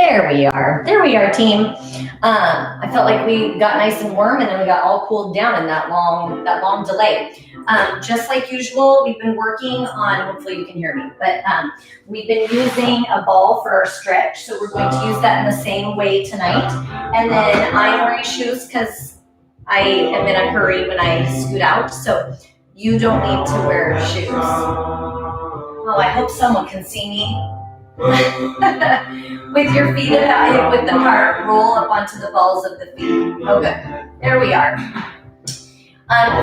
There we are. There we are, team. I felt like we got nice and warm, and then we got all cooled down in that long delay. Just like usual, we've been working on. Hopefully, you can hear me. But we've been using a ball for our stretch, so we're going to use that in the same way tonight. And then I'm wearing shoes because I am in a hurry when I scoot out. So you don't need to wear shoes. Oh, I hope someone can see me. With your feet about hip with the heart, roll up onto the balls of the feet. Oh, good. There we are.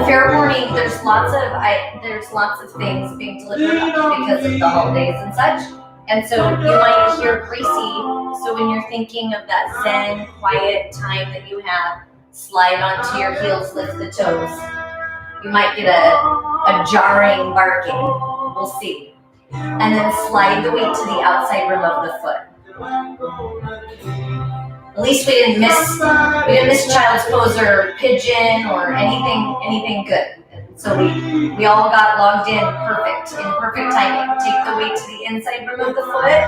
Fair warning, there's lots of things being delivered because of the holidays and such. And so you might hear Gracie. So when you're thinking of that zen, quiet time that you have, slide onto your heels, lift the toes. You might get a jarring barking. We'll see. And then slide the weight to the outside rim of the foot. At least we didn't miss child's pose or pigeon or anything good. So we all got logged in perfect timing. Take the weight to the inside rim of the foot.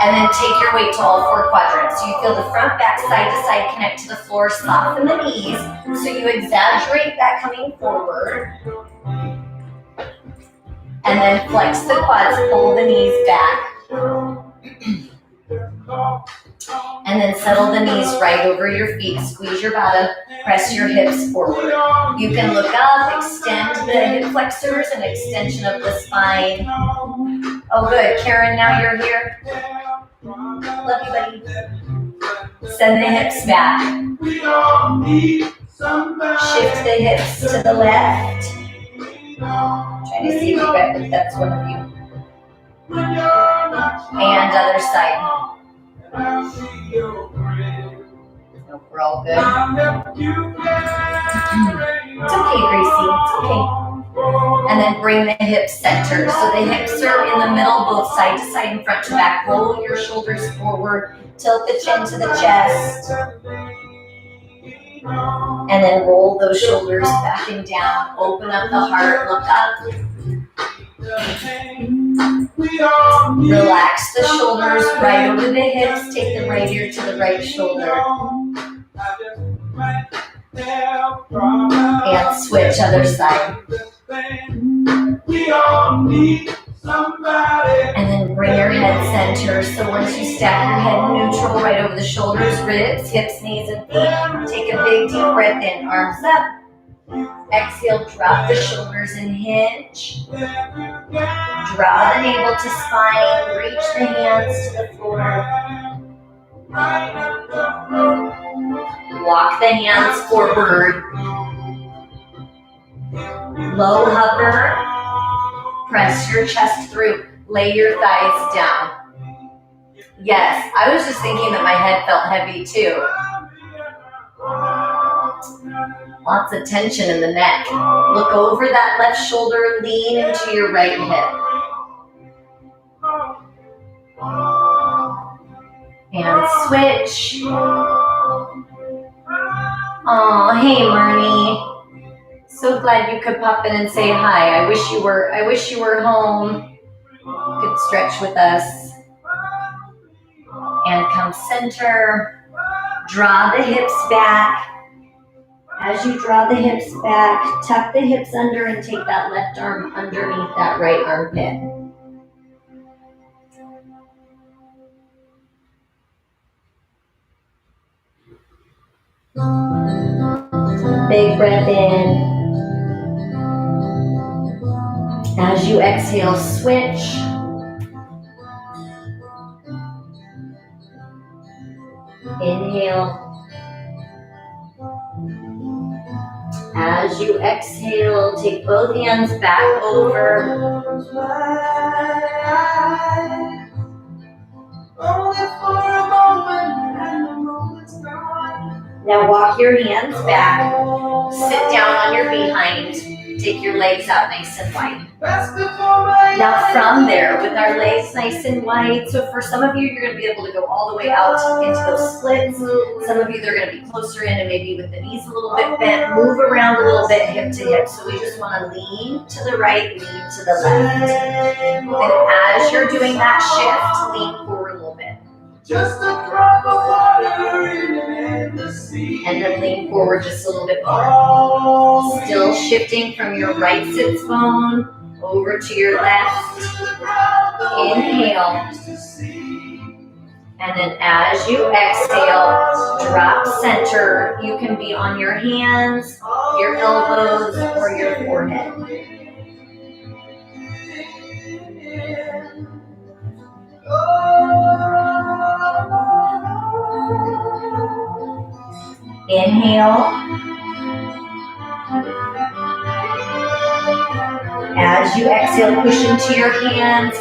And then take your weight to all four quadrants. So you feel the front, back, side to side connect to the floor, soften the knees. So you exaggerate that coming forward. And then flex the quads, pull the knees back. And then settle the knees right over your feet. Squeeze your bottom, press your hips forward. You can look up, extend the hip flexors, and extension of the spine. Oh, good. Karen, now you're here. Love you, buddy. Send the hips back. Shift the hips to the left. Trying to see if that's one of you. And other side. Nope, we're all good. It's okay, Gracie. It's okay. And then bring the hips center. So the hips are in the middle, both side to side and front to back. Roll your shoulders forward. Tilt the chin to the chest. And then roll those shoulders back and down. Open up the heart. Look up. Relax the shoulders right over the hips. Take the right ear to the right shoulder. And switch other side. And then bring your head center. So once you stack your head neutral right over the shoulders, ribs, hips, knees, and feet, take a big deep breath in. Arms up. Exhale, drop the shoulders and hinge. Draw the navel to spine. Reach the hands to the floor. Walk the hands forward. Low hover. Press your chest through. Lay your thighs down. Yes, I was just thinking that my head felt heavy too. Lots of tension in the neck. Look over that left shoulder, lean into your right hip. And switch. Oh, hey Marnie. So glad you could pop in and say hi. I wish you were home. You could stretch with us. And come center. Draw the hips back. As you draw the hips back, tuck the hips under and take that left arm underneath that right armpit. Big breath in. As you exhale, switch. Inhale. As you exhale, take both hands back over. Now walk your hands back. Sit down on your behind. Take your legs out nice and wide. Now from there, with our legs nice and wide, so for some of you, you're going to be able to go all the way out into those splits. Some of you, they're going to be closer in and maybe with the knees a little bit bent. Move around a little bit hip to hip. So we just want to lean to the right, lean to the left. And as as you're doing that shift, lean forward a little bit. Just a drop of water in the sea. And then lean forward just a little bit more. Still shifting from your right sits bone over to your left. Inhale. And then as you exhale, drop center. You can be on your hands, your elbows, or your forehead. Inhale. As you exhale, push into your hands.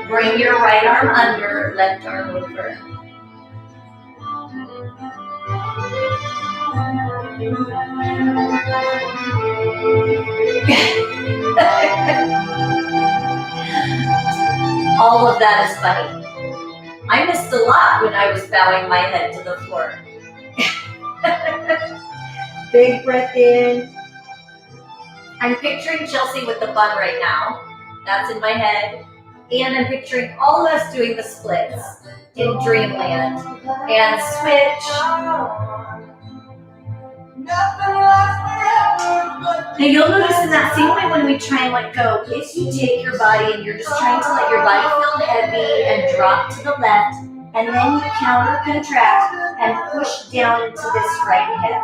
Bring your right arm under, left arm over. All of that is funny. I missed a lot when I was bowing my head to the floor. Big breath in. I'm picturing Chelsea with the bun right now. That's in my head. And I'm picturing all of us doing the splits in Dreamland. And switch. Now you'll notice in that same way when we try and let go, if you take your body and you're just trying to let your body feel heavy and drop to the left, and then you counter contract and push down into this right hip.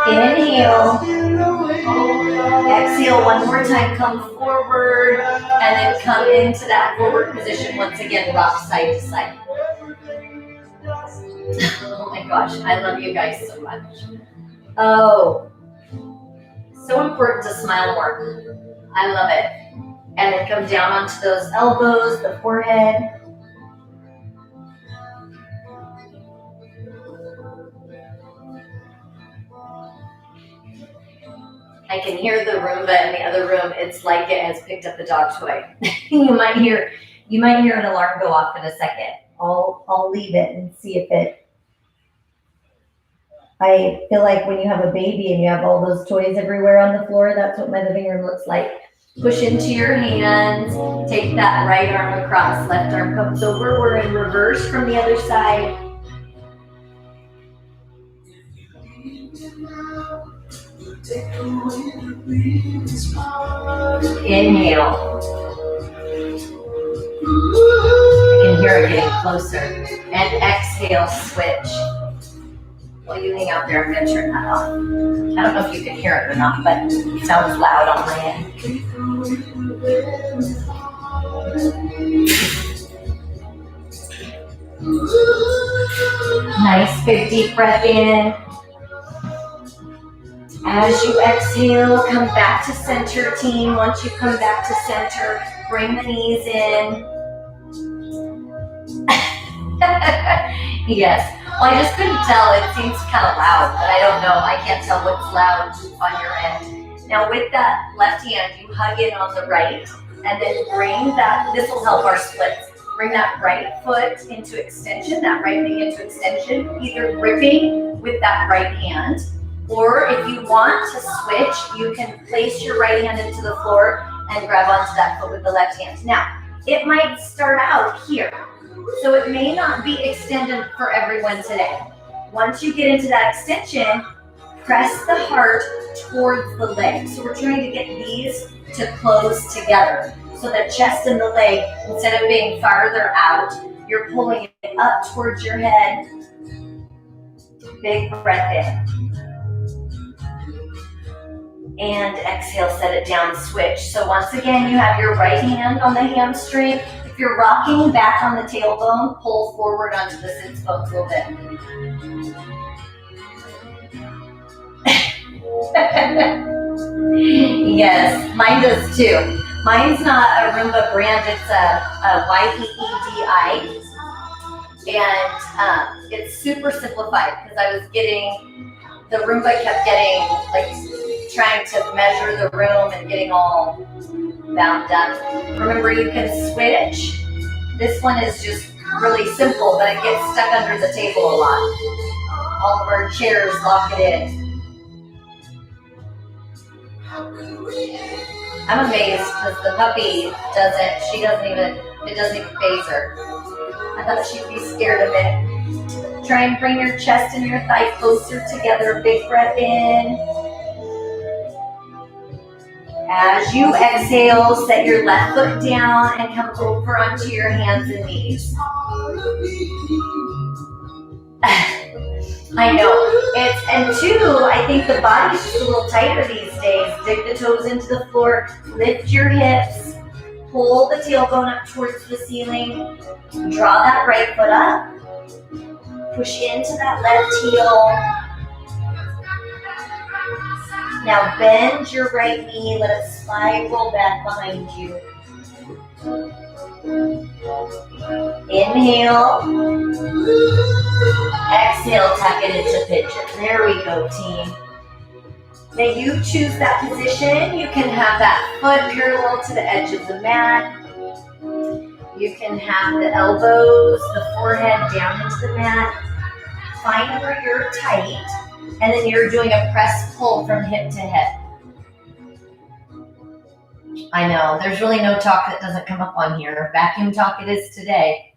Inhale. Exhale one more time, come forward, and then come into that forward position once again, rock side to side. Oh my gosh, I love you guys so much. Oh, so important to smile more. I love it. And then come down onto those elbows, the forehead. I can hear the Roomba in the other room. It's like it has picked up a dog toy. You might hear an alarm go off in a second. I'll leave it and see if it. I feel like when you have a baby and you have all those toys everywhere on the floor, that's what my living room looks like. Push into your hands. Take that right arm across. Left arm comes over. We're in reverse from the other side. Inhale. I can hear it getting closer. And exhale, switch. While you hang out there, I'm going to turn that off. I don't know if you can hear it or not, but it sounds loud on my end. Nice big deep breath in. As you exhale, come back to center, team. Once you come back to center, bring the knees in. Yes. Well, I just couldn't tell. It seems kind of loud, but I don't know. I can't tell what's loud on your end. Now, with that left hand, you hug in on the right, and then bring that. This will help our splits. Bring that right foot into extension, that right knee into extension, either gripping with that right hand, or if you want to switch, you can place your right hand into the floor and grab onto that foot with the left hand. Now, it might start out here, so it may not be extended for everyone today. Once you get into that extension, press the heart towards the leg. So we're trying to get these to close together. So the chest and the leg, instead of being farther out, you're pulling it up towards your head. Big breath in. And exhale, set it down, switch. So once again, you have your right hand on the hamstring. If you're rocking back on the tailbone, pull forward onto the sits bones a little bit. Yes, mine does too. Mine's not a Roomba brand, it's a YEEDI. And it's super simplified because I was the Roomba kept getting, trying to measure the room and getting all bound up. Remember, you can switch. This one is just really simple, but it gets stuck under the table a lot. All of our chairs lock it in. I'm amazed because the puppy it doesn't even faze her. I thought she'd be scared of it. Try and bring your chest and your thigh closer together. Big breath in. As you exhale, set your left foot down and come over onto your hands and knees. I know. And two, I think the body's just a little tighter these days. Dig the toes into the floor, lift your hips, pull the tailbone up towards the ceiling, draw that right foot up, push into that left heel. Now bend your right knee, let it spiral back behind you. Inhale. Exhale, tuck it into pigeon. There we go, team. Now you choose that position. You can have that foot parallel to the edge of the mat. You can have the elbows, the forehead down into the mat. Find where you're tight. And then you're doing a press pull from hip to hip. I know, there's really no talk that doesn't come up on here. Vacuum talk it is today.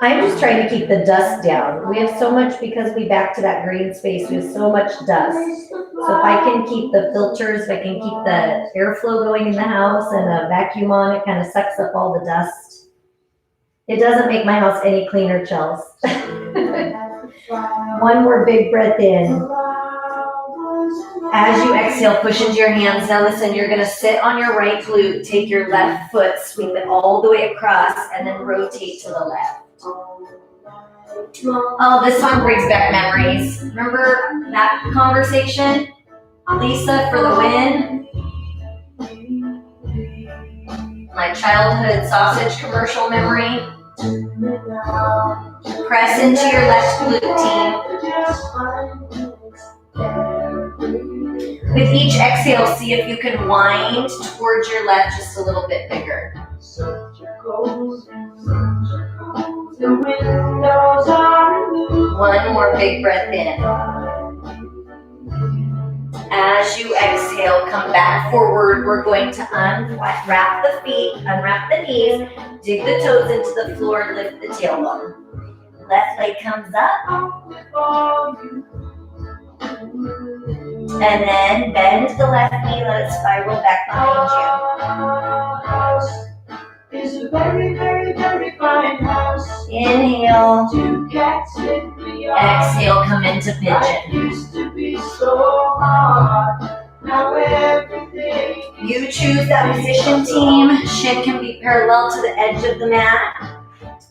I'm just trying to keep the dust down. We have so much, because we back to that green space, we have so much dust. So if I can keep the filters, if I can keep the airflow going in the house and a vacuum on, it kind of sucks up all the dust. It doesn't make my house any cleaner, Chels. One more big breath in. As you exhale, push into your hands. Now listen, you're gonna sit on your right glute, take your left foot, sweep it all the way across, and then rotate to the left. Oh, this one brings back memories. Remember that conversation? Lisa for the win. My childhood sausage commercial memory. Press into your left glute, team. With each exhale, see if you can wind towards your left just a little bit bigger. One more big breath in. As you exhale, come back forward. We're going to unwrap the feet, unwrap the knees, dig the toes into the floor, lift the tailbone. Left leg comes up. And then bend the left knee, let it spiral back behind you. Is a very, very, very fine house. Inhale. Exhale, come into pigeon. Used to be so hard. Now everything. You choose that position, team. Shin can be parallel to the edge of the mat.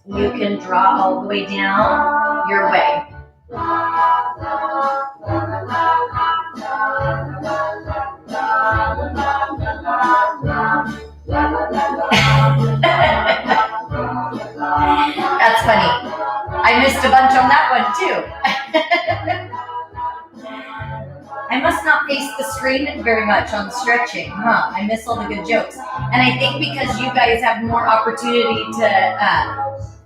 You can draw all the way down your way. That's funny. I missed a bunch on that one too. I must not face the screen very much on stretching, huh? I miss all the good jokes. And I think because you guys have more opportunity to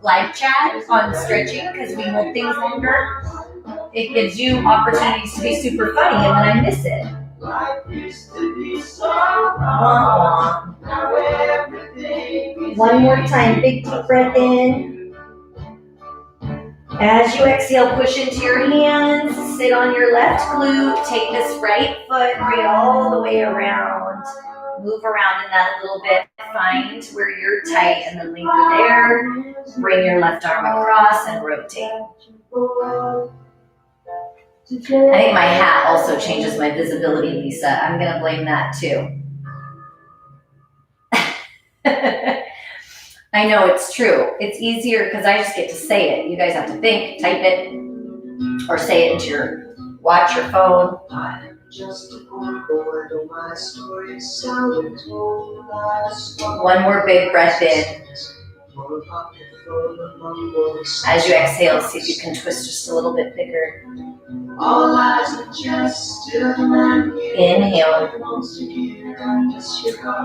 live chat on stretching, because we hold things longer, it gives you opportunities to be super funny, and then I miss it. One more time, big deep breath in. As you exhale, push into your hands, sit on your left glute, take this right foot, bring it all the way around. Move around in that a little bit, find where you're tight and then linger there. Bring your left arm across and rotate. I think my hat also changes my visibility, Lisa. I'm gonna blame that too. I know it's true. It's easier because I just get to say it. You guys have to think, type it, or say it into your watch, your phone. One more big breath in. As you exhale, see if you can twist just a little bit bigger. Inhale.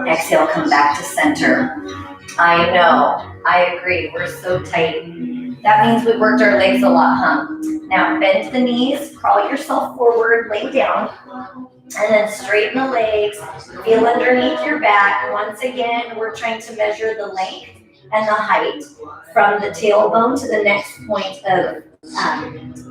Exhale, come back to center. I know, I agree, we're so tight. That means we worked our legs a lot, huh? Now bend the knees, crawl yourself forward, lay down, and then straighten the legs, feel underneath your back. Once again, we're trying to measure the length and the height from the tailbone to the next point of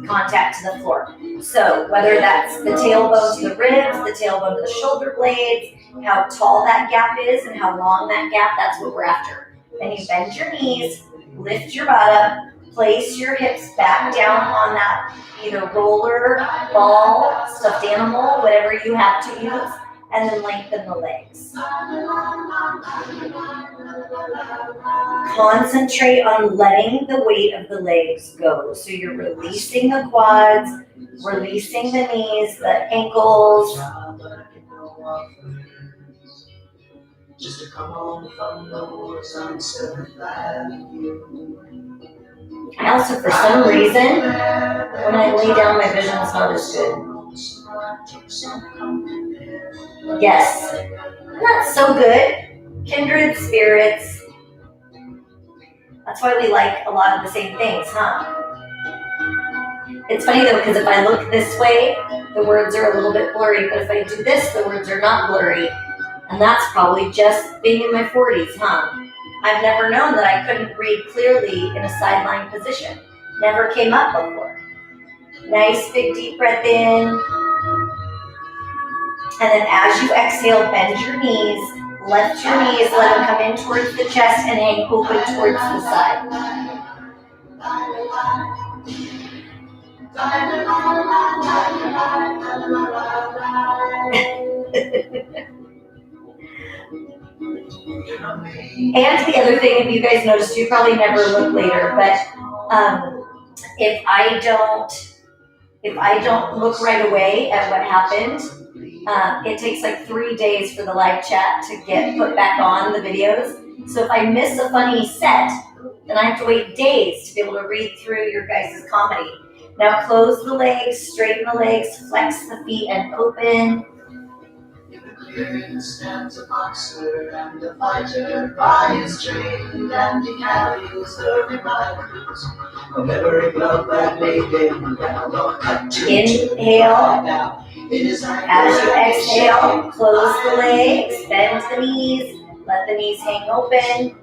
contact to the floor. So whether that's the tailbone to the ribs, the tailbone to the shoulder blades, how tall that gap is and how long that gap, that's what we're after. Then you bend your knees, lift your butt up, place your hips back down on that either roller, ball, stuffed animal, whatever you have to use, and then lengthen the legs. Concentrate on letting the weight of the legs go. So you're releasing the quads, releasing the knees, the ankles. Just to come home from the wars, I'm so glad. I also, for some reason, when I lay down, my vision's not as good. Yes, not so good. Kindred spirits. That's why we like a lot of the same things, huh? It's funny though, because if I look this way, the words are a little bit blurry, but if I do this, the words are not blurry. And that's probably just being in my 40s, huh? I've never known that I couldn't read clearly in a sideline position. Never came up before. Nice big deep breath in. And then as you exhale, bend your knees, lift your knees, let them come in towards the chest and hang open towards the side. And the other thing, if you guys noticed, you probably never look later, but if I don't look right away at what happened, it takes like 3 days for the live chat to get put back on the videos. So if I miss a funny set, then I have to wait days to be able to read through your guys' comedy. Now close the legs, straighten the legs, flex the feet and open. Here stands a boxer and a fighter by his train, and he carries the reminders of every glove that laid him down. Inhale. As you exhale, close the legs, bend the knees, let the knees hang open.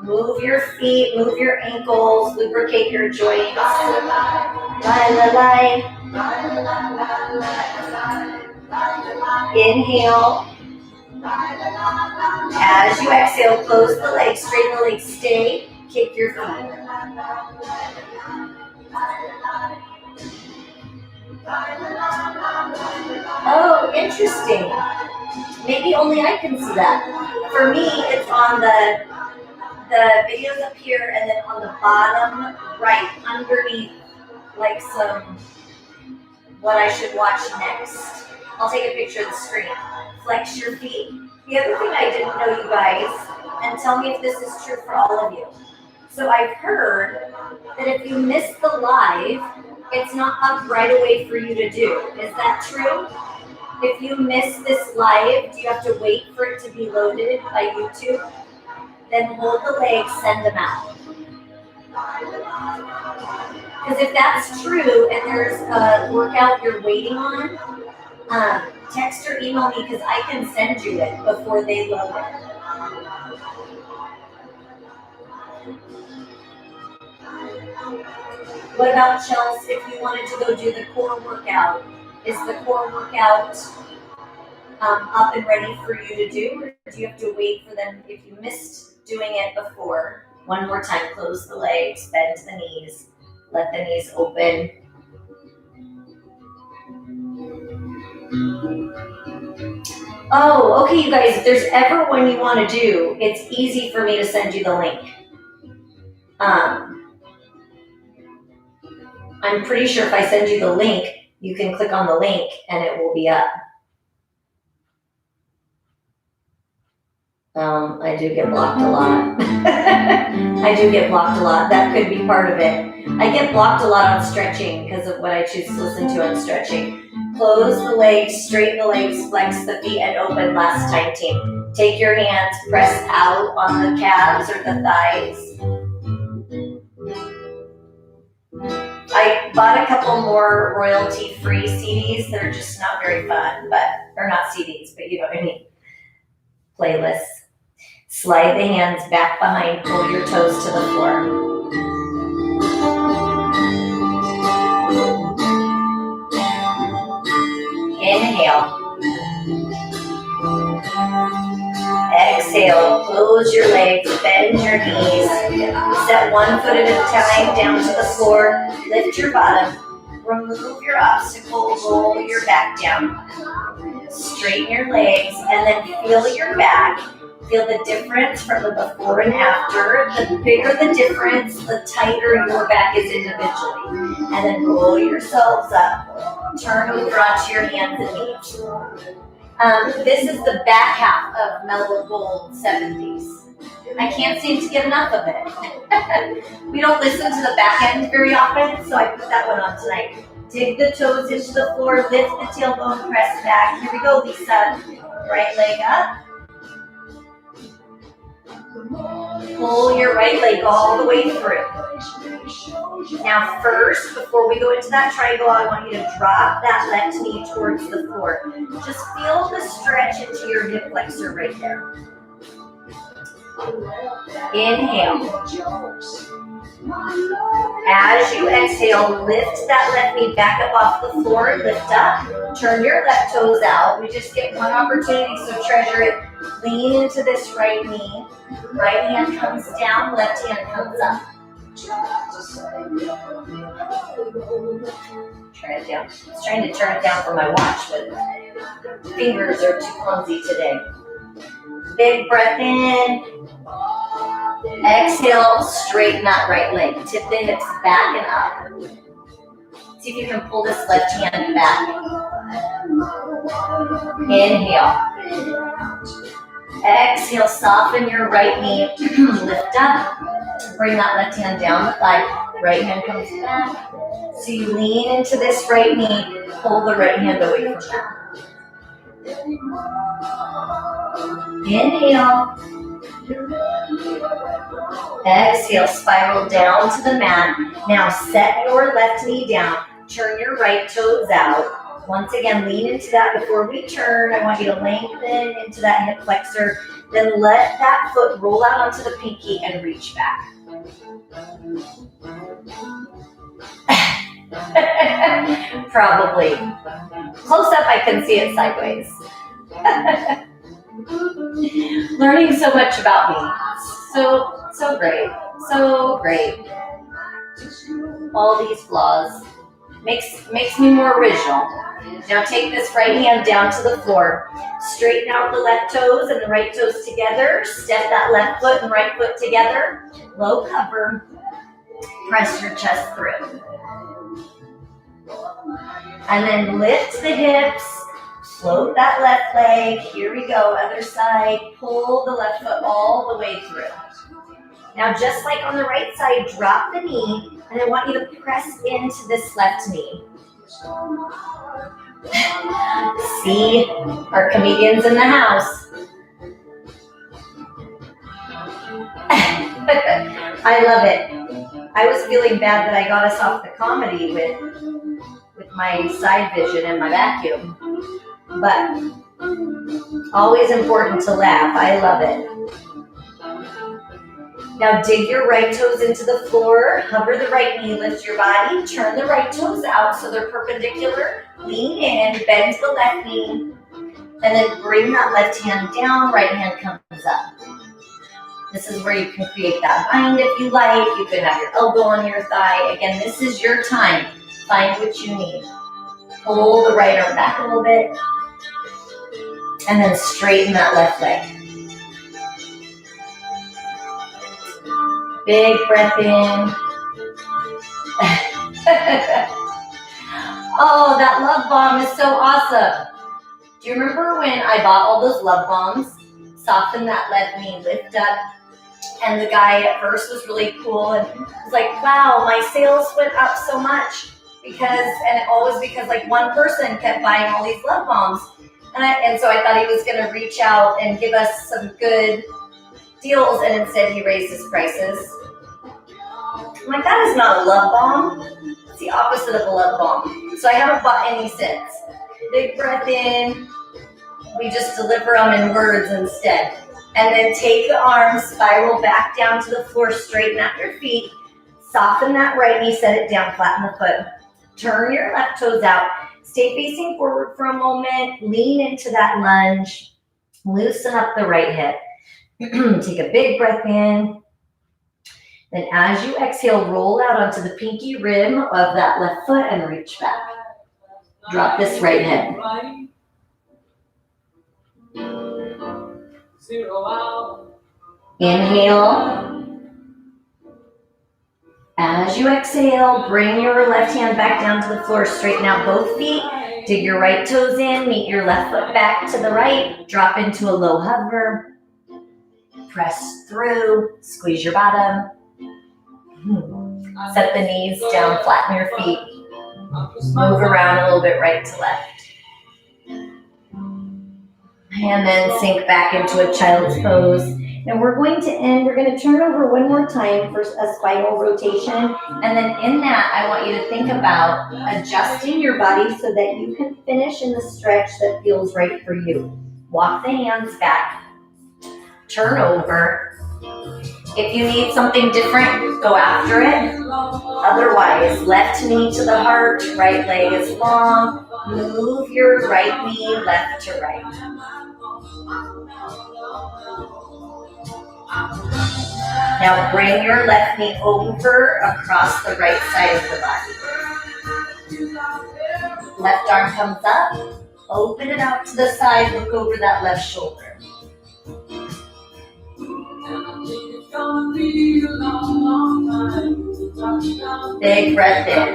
Move your feet, move your ankles, lubricate your joints. Inhale. As you exhale, close the legs, straighten the legs, stay, kick your feet. Oh, interesting. Maybe only I can see that. For me, it's on the videos up here and then on the bottom right, underneath, like some, what I should watch next. I'll take a picture of the screen. Flex your feet. The other thing I didn't know, you guys, and tell me if this is true for all of you. So I've heard that if you miss the live, it's not up right away for you to do. Is that true? If you miss this live, do you have to wait for it to be loaded by YouTube? Then hold the legs, send them out. Because if that's true and there's a workout you're waiting on, text or email me because I can send you it before they load it. What about Chelsea, if you wanted to go do the core workout? Is the core workout up and ready for you to do, or do you have to wait for them if you missed doing it before? One more time, close the legs, bend the knees, let the knees open. Oh, okay, you guys, if there's ever one you want to do, it's easy for me to send you the link. I'm pretty sure if I send you the link, you can click on the link and it will be up. I do get blocked a lot. I do get blocked a lot. That could be part of it. I get blocked a lot on stretching because of what I choose to listen to on stretching. Close the legs, straighten the legs, flex the feet, and open last time, team. Take your hands, press out on the calves or the thighs. bought a couple more royalty-free CDs. They're just not very fun, or not CDs, but you know what I mean. Playlists. Slide the hands back behind, pull your toes to the floor. Inhale. Exhale, close your legs, bend your knees. Step 1 foot at a time down to the floor. Lift your bottom. Remove your obstacle, roll your back down. Straighten your legs and then feel your back. Feel the difference from the before and after. The bigger the difference, the tighter your back is individually. And then roll yourselves up. Turn over onto your hands and knees. This is the back half of Mellow Gold 70s. I can't seem to get enough of it. We don't listen to the back end very often, so I put that one on tonight. Dig the toes into the floor, lift the tailbone, press back. Here we go, Lisa. Right leg up. Pull your right leg all the way through. Now first, before we go into that triangle, I want you to drop that left knee towards the floor. Just feel the stretch into your hip flexor right there. Inhale. As you exhale, lift that left knee back up off the floor, lift up, turn your left toes out. We just get one opportunity, so treasure it. Lean into this right knee. Right hand comes down, left hand comes up. Turn it down. I was trying to turn it down for my watch, but fingers are too clumsy today. Big breath in. Exhale, straighten that right leg. Tip the hips back and up. See if you can pull this left hand back. Inhale. Exhale, soften your right knee. Lift up. Bring that left hand down the thigh. Right hand comes back. So you lean into this right knee. Pull the right hand away from that. Inhale. Exhale, spiral down to the mat. Now set your left knee down. Turn your right toes out. Once again, lean into that. Before we turn, I want you to lengthen into that hip flexor. Then let that foot roll out onto the pinky and reach back. Probably. Close up, I can see it sideways. Learning so much about me. So great. So great. All these flaws. Makes me more original. Now take this right hand down to the floor. Straighten out the left toes and the right toes together. Step that left foot and right foot together. Low cover. Press your chest through. And then lift the hips. Float that left leg. Here we go. Other side. Pull the left foot all the way through. Now just like on the right side, drop the knee. And I want you to press into this left knee. See, our comedians in the house. I love it. I was feeling bad that I got us off the comedy with my side vision and my vacuum. But always important to laugh. I love it. Now dig your right toes into the floor, hover the right knee, lift your body, turn the right toes out so they're perpendicular, lean in, bend the left knee, and then bring that left hand down, right hand comes up. This is where you can create that bind if you like. You can have your elbow on your thigh. Again, this is your time. Find what you need. Pull the right arm back a little bit, and then straighten that left leg. Big breath in. Oh, that love bomb is so awesome. Do you remember when I bought all those love bombs? Soften that left knee, lift up. And the guy at first was really cool and was like, wow, my sales went up so much because like one person kept buying all these love bombs. And so I thought he was going to reach out and give us some good deals, and instead he raised his prices. I'm like, that is not a love bomb. It's It's the opposite of a love bomb. So I haven't bought any since. Big breath in. We just deliver them in words instead. And then take the arms, spiral back down to the floor, straighten out your feet, soften that right knee, set it down, flatten the foot. Turn your left toes out. Stay facing forward for a moment. Lean into that lunge. Loosen up the right hip. Take a big breath in. Then as you exhale, roll out onto the pinky rim of that left foot and reach back. Drop this right hip. Inhale. As you exhale, bring your left hand back down to the floor. Straighten out both feet. Dig your right toes in. Meet your left foot back to the right. Drop into a low hover. Press through. Squeeze your bottom. Set the knees down. Flatten your feet. Move around a little bit right to left. And then sink back into a child's pose. And we're going to turn over one more time for a spinal rotation. And then in that, I want you to think about adjusting your body so that you can finish in the stretch that feels right for you. Walk the hands back. Turn over. If you need something different, go after it. Otherwise, left knee to the heart, right leg is long. Move your right knee left to right. Now bring your left knee over across the right side of the body. Left arm comes up. Open it out to the side. Look over that left shoulder. Big breath in.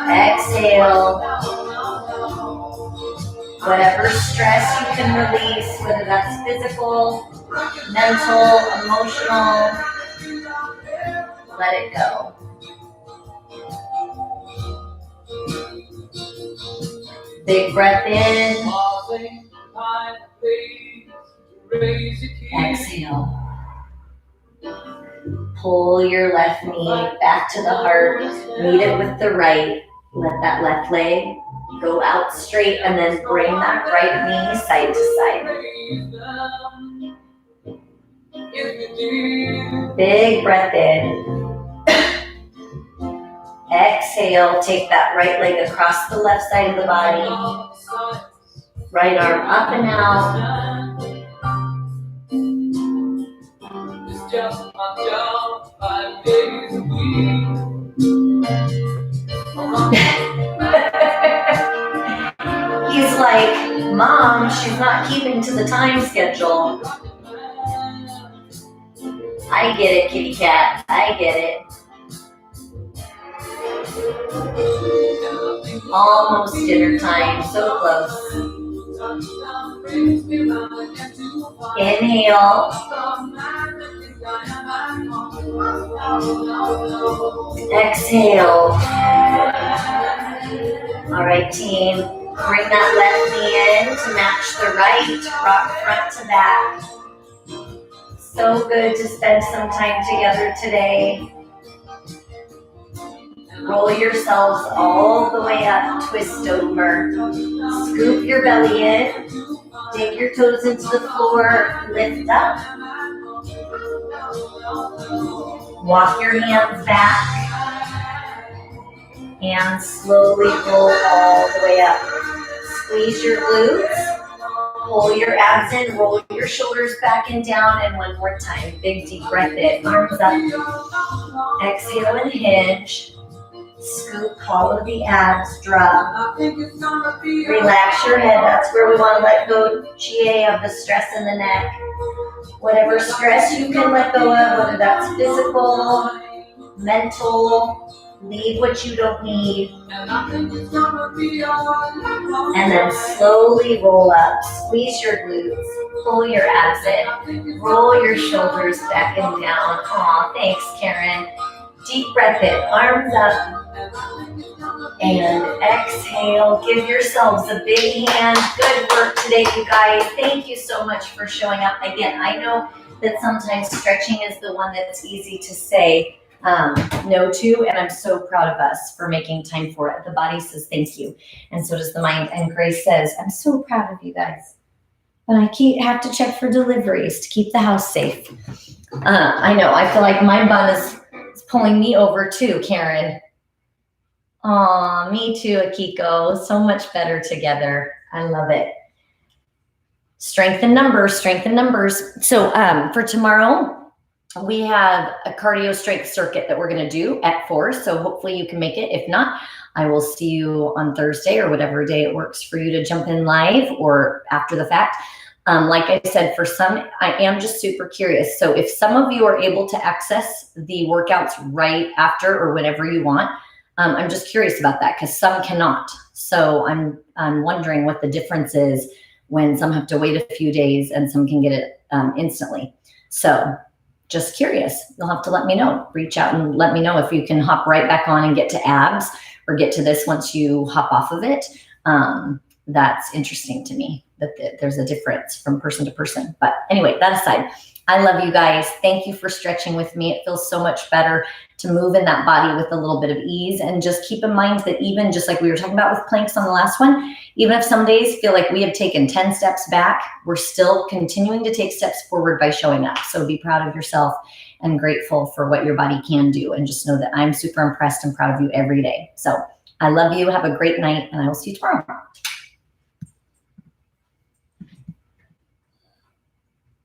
Exhale. Whatever stress you can release, whether that's physical, mental, emotional, let it go. Big breath in. Exhale. Pull your left knee back to the heart. Meet it with the right. Let that left leg go out straight and then bring that right knee side to side. Big breath in. Exhale, take that right leg across the left side of the body. Right arm up and out. It's just my job 5 days a week. He's like, Mom, she's not keeping to the time schedule. I get it, kitty cat. I get it. Almost dinner time. So close. Inhale. Exhale. All right, team. Bring that left knee in to match the right. Rock front to back. So good to spend some time together today. Roll yourselves all the way up, twist over. Scoop your belly in. Dig your toes into the floor. Lift up. Walk your hands back. And slowly roll all the way up. Squeeze your glutes. Pull your abs in. Roll your shoulders back and down. And one more time. Big deep breath in. Arms up. Exhale and hinge. Scoop, hollow the abs, drop. Relax your head. That's where we want to let go, GA, of the stress in the neck. Whatever stress you can let go of, whether that's physical, mental, leave what you don't need. And then slowly roll up. Squeeze your glutes. Pull your abs in. Roll your shoulders back and down. Aw, thanks, Karen. Deep breath in. Arms up. And exhale. Give yourselves a big hand. Good work today, you guys. Thank you so much for showing up. Again, I know that sometimes stretching is the one that's easy to say no to, and I'm so proud of us for making time for it. The body says thank you, and so does the mind. And Grace says, I'm so proud of you guys. But I have to check for deliveries to keep the house safe. I know, I feel like my bun is pulling me over too, Karen. Aw, me too, Akiko. So much better together. I love it. Strength in numbers, strength in numbers. So for tomorrow, we have a cardio strength circuit that we're going to do at 4. So hopefully you can make it. If not, I will see you on Thursday or whatever day it works for you to jump in live or after the fact. Like I said, for some, I am just super curious. So if some of you are able to access the workouts right after or whenever you want, I'm just curious about that because some cannot. So I'm wondering what the difference is when some have to wait a few days and some can get it instantly. So just curious. You'll have to let me know. Reach out and let me know if you can hop right back on and get to abs or get to this once you hop off of it. That's interesting to me that there's a difference from person to person. But anyway, that aside, I love you guys. Thank you for stretching with me. It feels so much better to move in that body with a little bit of ease. And just keep in mind that even just like we were talking about with planks on the last one, even if some days feel like we have taken 10 steps back, we're still continuing to take steps forward by showing up. So be proud of yourself and grateful for what your body can do. And just know that I'm super impressed and proud of you every day. So I love you. Have a great night, and I will see you tomorrow.